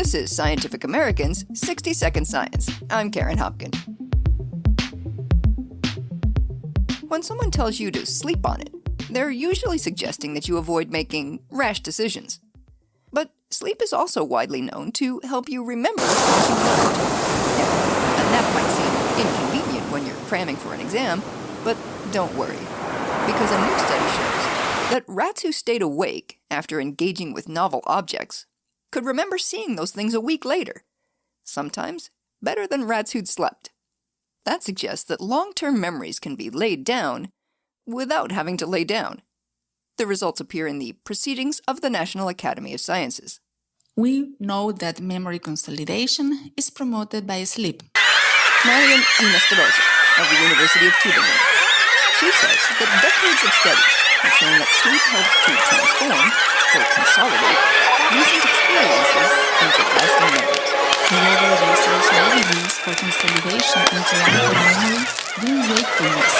This is Scientific American's 60-Second Science. I'm Karen Hopkin. When someone tells you to sleep on it, they're usually suggesting that you avoid making rash decisions. But sleep is also widely known to help you remember what you learned. Yeah, a nap might seem inconvenient when you're cramming for an exam, but don't worry, because a new study shows that rats who stayed awake after engaging with novel objects could remember seeing those things a week later, sometimes better than rats who'd slept. That suggests that long-term memories can be laid down without having to lay down. The results appear in the Proceedings of the National Academy of Sciences. We know that memory consolidation is promoted by sleep. Marian Inesterosa of the University of Tübingen. She says that decades of studies have shown that sleep helps to transform, or consolidate, recent experiences into lasting memories. However, there is also evidence for consolidation into long-term memory during wakefulness.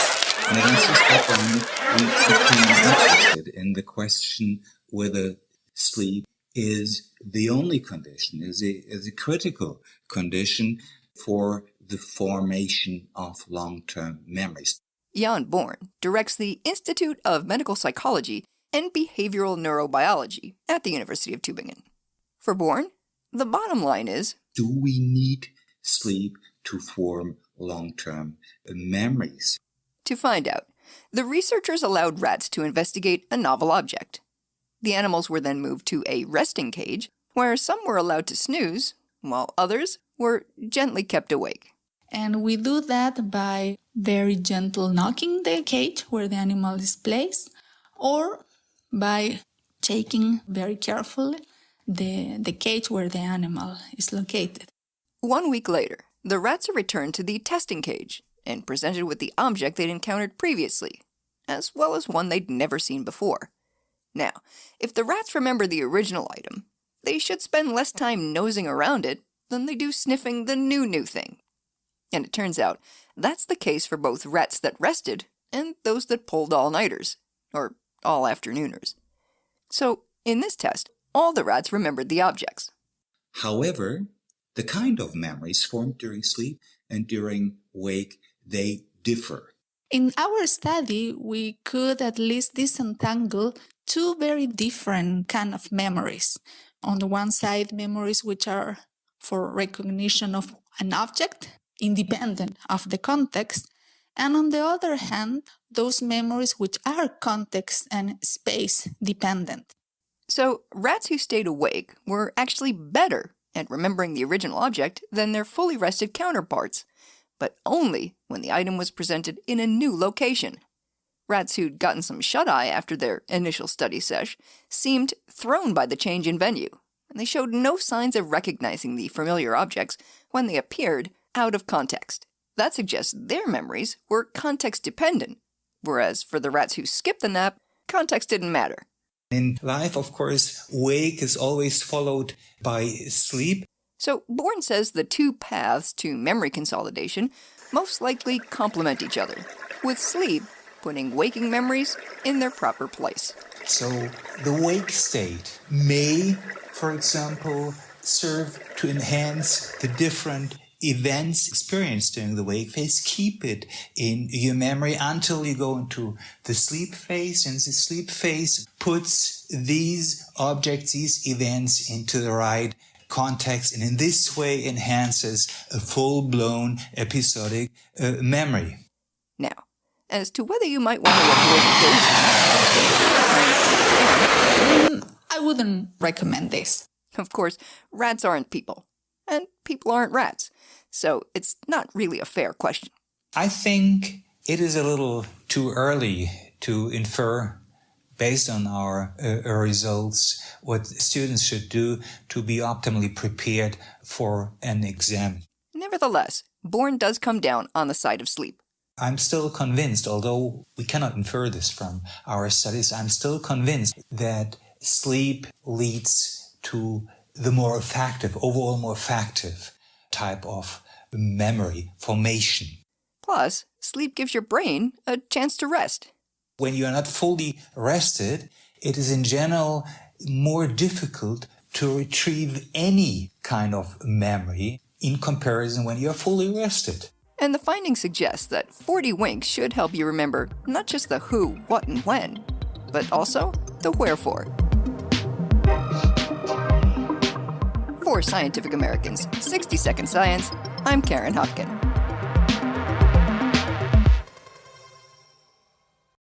And against this background, we became interested in the question whether sleep is the only condition, is a critical condition for the formation of long-term memories. Jan Born directs the Institute of Medical Psychology and Behavioral Neurobiology at the University of Tübingen. For Born, the bottom line is, do we need sleep to form long-term memories? To find out, the researchers allowed rats to investigate a novel object. The animals were then moved to a resting cage, where some were allowed to snooze, while others were gently kept awake. And we do that by very gentle knocking the cage where the animal is placed, or by taking very carefully the cage where the animal is located. 1 week later, the rats are returned to the testing cage and presented with the object they'd encountered previously, as well as one they'd never seen before. Now, if the rats remember the original item, they should spend less time nosing around it than they do sniffing the new thing. And it turns out that's the case for both rats that rested and those that pulled all-nighters, or all-afternooners. So, in this test, all the rats remembered the objects. However, the kind of memories formed during sleep and during wake, they differ. In our study, we could at least disentangle two very different kind of memories. On the one side, memories which are for recognition of an object, independent of the context, and on the other hand, those memories which are context and space dependent. So, rats who stayed awake were actually better at remembering the original object than their fully rested counterparts, but only when the item was presented in a new location. Rats who'd gotten some shut-eye after their initial study sesh seemed thrown by the change in venue, and they showed no signs of recognizing the familiar objects when they appeared out of context. That suggests their memories were context-dependent, whereas for the rats who skipped the nap, context didn't matter. In life, of course, wake is always followed by sleep. So Born says the two paths to memory consolidation most likely complement each other, with sleep putting waking memories in their proper place. So the wake state may, for example, serve to enhance the different events experienced during the wake phase, keep it in your memory until you go into the sleep phase, and the sleep phase puts these objects, these events into the right context, and in this way enhances a full-blown episodic memory. Now, as to whether you might want to avoid those I wouldn't recommend this. Of course, rats aren't people, and people aren't rats, so it's not really a fair question. I think it is a little too early to infer, based on our results, what students should do to be optimally prepared for an exam. Nevertheless, Born does come down on the side of sleep. I'm still convinced, although we cannot infer this from our studies, I'm still convinced that sleep leads to the more effective, overall more effective type of memory formation. Plus, sleep gives your brain a chance to rest. When you are not fully rested, it is in general more difficult to retrieve any kind of memory in comparison when you're fully rested. And the findings suggest that 40 winks should help you remember not just the who, what, and when, but also the wherefore. For Scientific American's 60 Second Science, I'm Karen Hopkin.